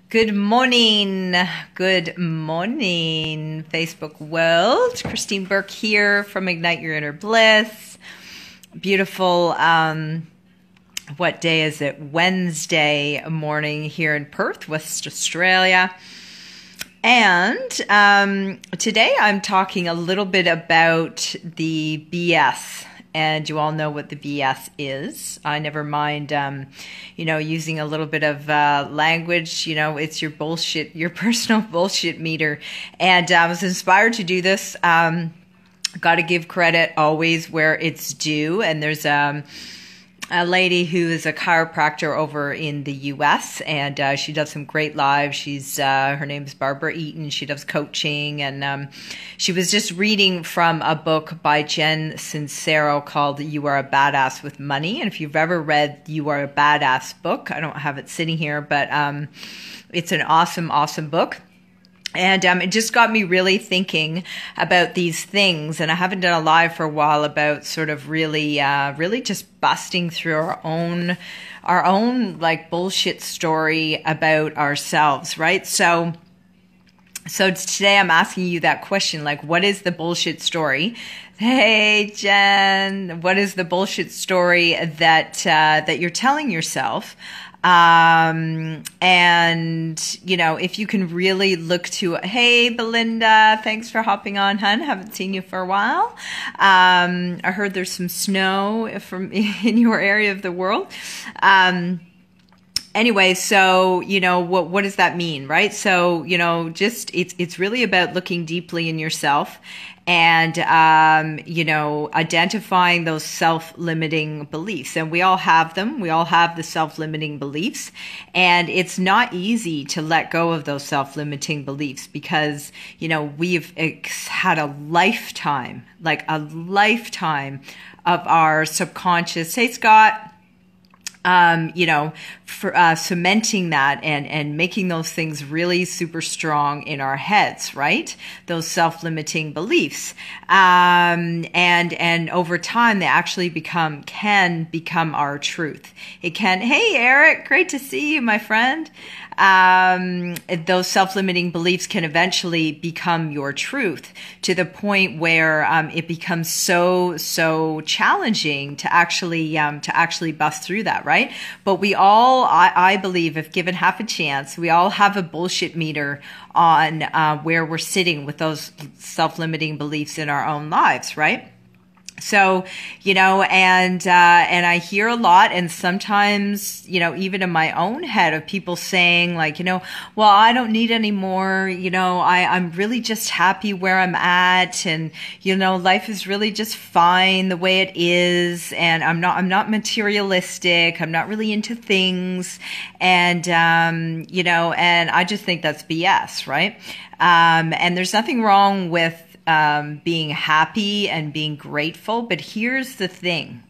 Good morning. Good morning, Facebook world. Christine Burke here from Ignite Your Inner Bliss. Beautiful, what day is it? Wednesday morning here in Perth, West Australia. And today I'm talking a little bit about the BS. And you all know what the BS is. I never mind, using a little bit of language. It's your bullshit, your personal bullshit meter. And I was inspired to do this. Got to give credit always where it's due. And there's a lady who is a chiropractor over in the U.S. and she does some great lives. Her name is Barbara Eaton. She does coaching, and she was just reading from a book by Jen Sincero called "You Are a Badass with Money." And if you've ever read "You Are a Badass" book, I don't have it sitting here, but it's an awesome book. And it just got me really thinking about these things. And I haven't done a live for a while about sort of really just busting through our own like bullshit story about ourselves, right? So today I'm asking you that question, like, what is the bullshit story? Hey, Jen, what is the bullshit story that you're telling yourself? And, if you can really look to, hey, Belinda, thanks for hopping on, hun. Haven't seen you for a while. I heard there's some snow in your area of the world. Anyway, so, what does that mean, right? So, it's really about looking deeply in yourself and, identifying those self-limiting beliefs. And we all have them. We all have the self-limiting beliefs. And it's not easy to let go of those self-limiting beliefs because, we've had a lifetime of our subconscious. Hey, Scott. Cementing that and making those things really super strong in our heads, right? Those self-limiting beliefs. And over time, they actually can become our truth. It can, hey, Eric, great to see you, my friend. Those self-limiting beliefs can eventually become your truth to the point where it becomes so challenging to actually bust through that, right? But we all, I believe, if given half a chance, we all have a bullshit meter on where we're sitting with those self-limiting beliefs in our own lives, right? So, and I hear a lot, and sometimes, even in my own head, of people saying like, well, I don't need any more, I'm really just happy where I'm at, and, life is really just fine the way it is, and I'm not materialistic, I'm not really into things, and, and I just think that's BS, right? And there's nothing wrong with being happy and being grateful. But here's the thing,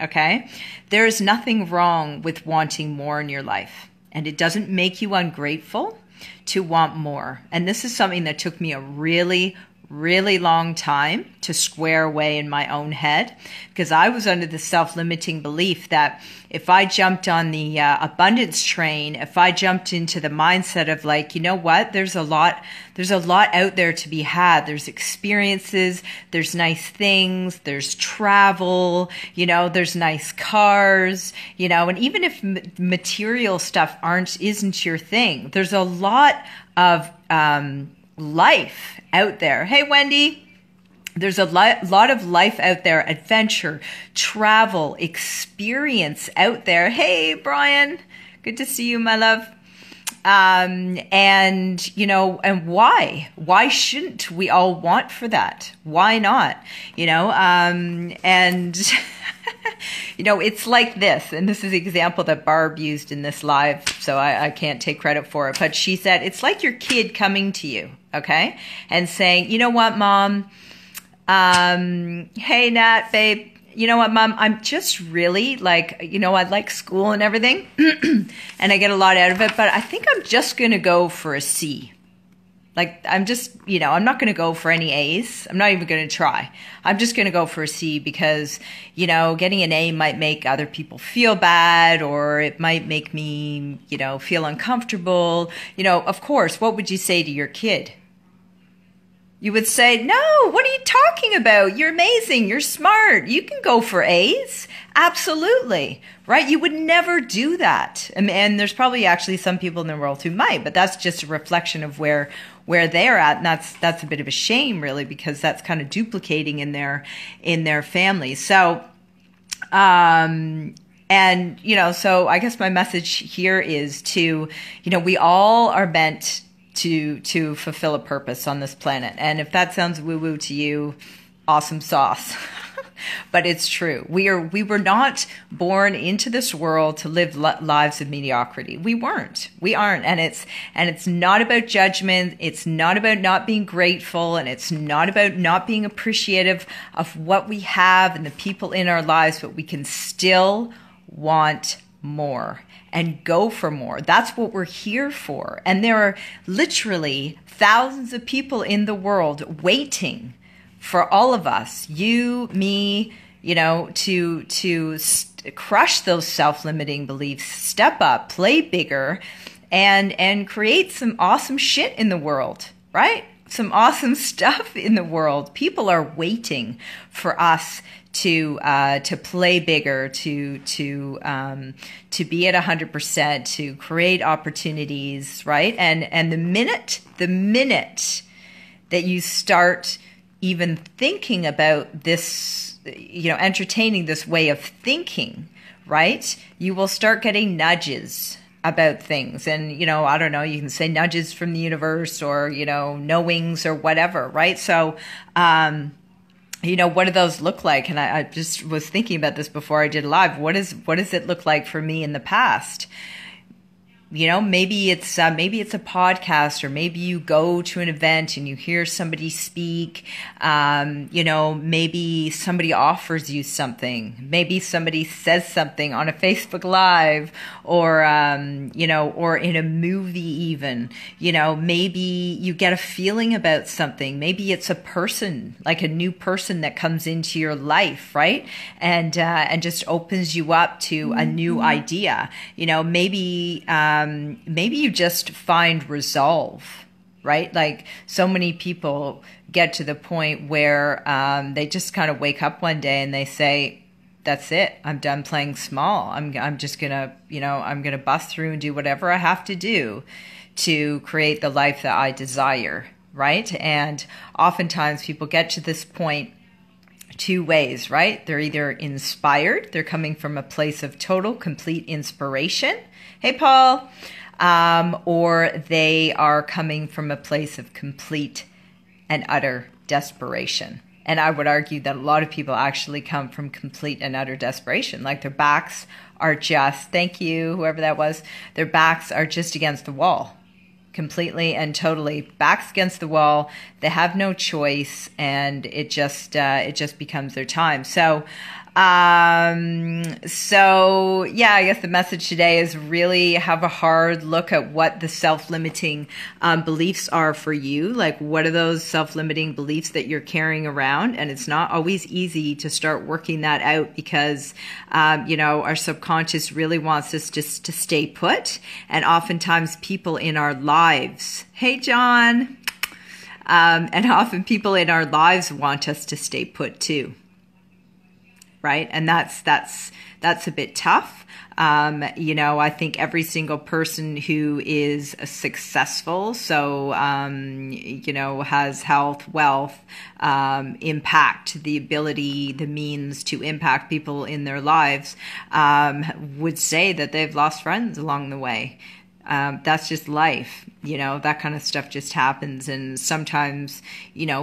okay? There is nothing wrong with wanting more in your life. And it doesn't make you ungrateful to want more. And this is something that took me a really long time to square away in my own head, because I was under the self-limiting belief that if I jumped on the abundance train, if I jumped into the mindset of like, what, there's a lot out there to be had. There's experiences, there's nice things, there's travel, there's nice cars, and even if material stuff isn't your thing, there's a lot of life out there. Hey, Wendy. There's a lot of life out there, adventure, travel, experience out there. Hey, Brian. Good to see you, my love. And why? Why shouldn't we all want for that? Why not? It's like this, and this is the example that Barb used in this live, so I can't take credit for it, but she said, it's like your kid coming to you, okay, and saying, you know what, Mom, hey, Nat, babe, you know what, Mom, I'm just really like, I like school and everything, and I get a lot out of it, but I think I'm just going to go for a C. Like, I'm just, I'm not going to go for any A's. I'm not even going to try. I'm just going to go for a C because, getting an A might make other people feel bad, or it might make me, feel uncomfortable. Of course, what would you say to your kid? You would say, no, what are you talking about? You're amazing. You're smart. You can go for A's. Absolutely. Right? You would never do that. And there's probably actually some people in the world who might, but that's just a reflection of where they're at. And that's a bit of a shame, really, because that's kind of duplicating in their family. So, so I guess my message here is to, we all are meant to fulfill a purpose on this planet. And if that sounds woo-woo to you, awesome sauce. But it's true. We were not born into this world to live lives of mediocrity. We aren't. And it's not about judgment. It's not about not being grateful, and it's not about not being appreciative of what we have and the people in our lives, but we can still want more and go for more. That's what we're here for. And there are literally thousands of people in the world waiting for all of us, you, me, to crush those self-limiting beliefs, step up, play bigger, and create some awesome shit in the world, right? Some awesome stuff in the world. People are waiting for us to play bigger, to be at 100%, to create opportunities, right? And the minute that you start even thinking about this, entertaining this way of thinking, right, you will start getting nudges about things. And, I don't know, you can say nudges from the universe, or, knowings or whatever, right? So, what do those look like? And I just was thinking about this before I did live. What does it look like for me in the past? Maybe it's a podcast, or maybe you go to an event and you hear somebody speak. Maybe somebody offers you something. Maybe somebody says something on a Facebook Live, or or in a movie even. Maybe you get a feeling about something. Maybe it's a person, like a new person that comes into your life, right? And just opens you up to a new idea. Maybe you just find resolve, right? Like, so many people get to the point where they just kind of wake up one day and they say, that's it. I'm done playing small. I'm just gonna, I'm gonna bust through and do whatever I have to do to create the life that I desire, right? And oftentimes people get to this point two ways, right? They're either inspired, they're coming from a place of total, complete inspiration. Hey, Paul. Or they are coming from a place of complete and utter desperation. And I would argue that a lot of people actually come from complete and utter desperation. Like, their backs are just, thank you, whoever that was, their backs are just against the wall. Completely and totally backs against the wall. They have no choice, and it just becomes their time. So yeah, I guess the message today is really have a hard look at what the self-limiting beliefs are for you. Like, what are those self-limiting beliefs that you're carrying around? And it's not always easy to start working that out, because our subconscious really wants us just to stay put. And oftentimes people in our lives, hey John, and often people in our lives want us to stay put too. Right. And that's a bit tough. I think every single person who is successful, so, has health, wealth, impact, the ability, the means to impact people in their lives, would say that they've lost friends along the way. That's just life, that kind of stuff just happens. And sometimes,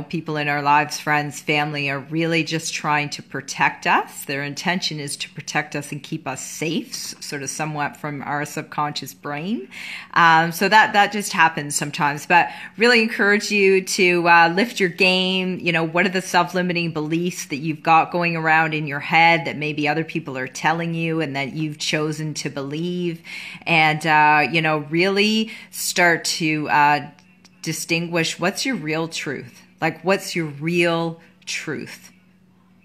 people in our lives, friends, family, are really just trying to protect us. Their intention is to protect us and keep us safe, sort of somewhat from our subconscious brain. So that just happens sometimes, but really encourage you to lift your game. What are the self-limiting beliefs that you've got going around in your head that maybe other people are telling you and that you've chosen to believe? And, really start to distinguish what's your real truth. Like, what's your real truth?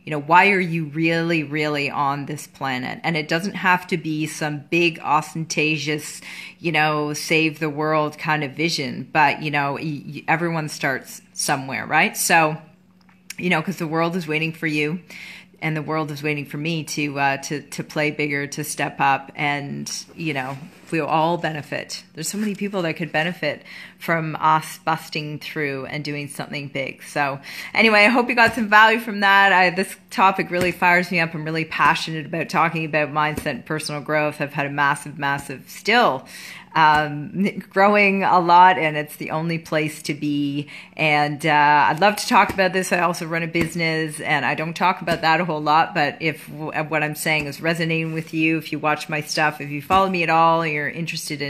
You know, why are you really, really on this planet? And it doesn't have to be some big, ostentatious, you know, save the world kind of vision. But, you know, everyone starts somewhere, right? So, you know, because the world is waiting for you. And the world is waiting for me to play bigger, to step up, and you know, we'll all benefit. There's so many people that could benefit from us busting through and doing something big. So anyway, I hope you got some value from that. This topic really fires me up. I'm really passionate about talking about mindset and personal growth. I've had a massive still growing a lot, and it's the only place to be. And I'd love to talk about this. I also run a business, and I don't talk about that a whole lot, but if what I'm saying is resonating with you, if you watch my stuff, if you follow me at all, or you're interested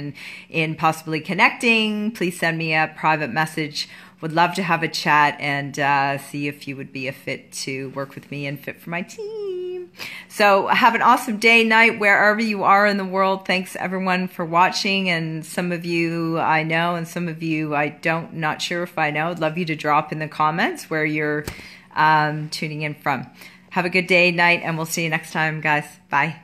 in possibly connecting, please send me a private message. Would love to have a chat and see if you would be a fit to work with me and fit for my team. So have an awesome day, night, wherever you are in the world. Thanks everyone for watching. And some of you I know, and some of you I don't, not sure if I know. I'd love you to drop in the comments where you're tuning in from. Have a good day, night, and we'll see you next time, guys. Bye.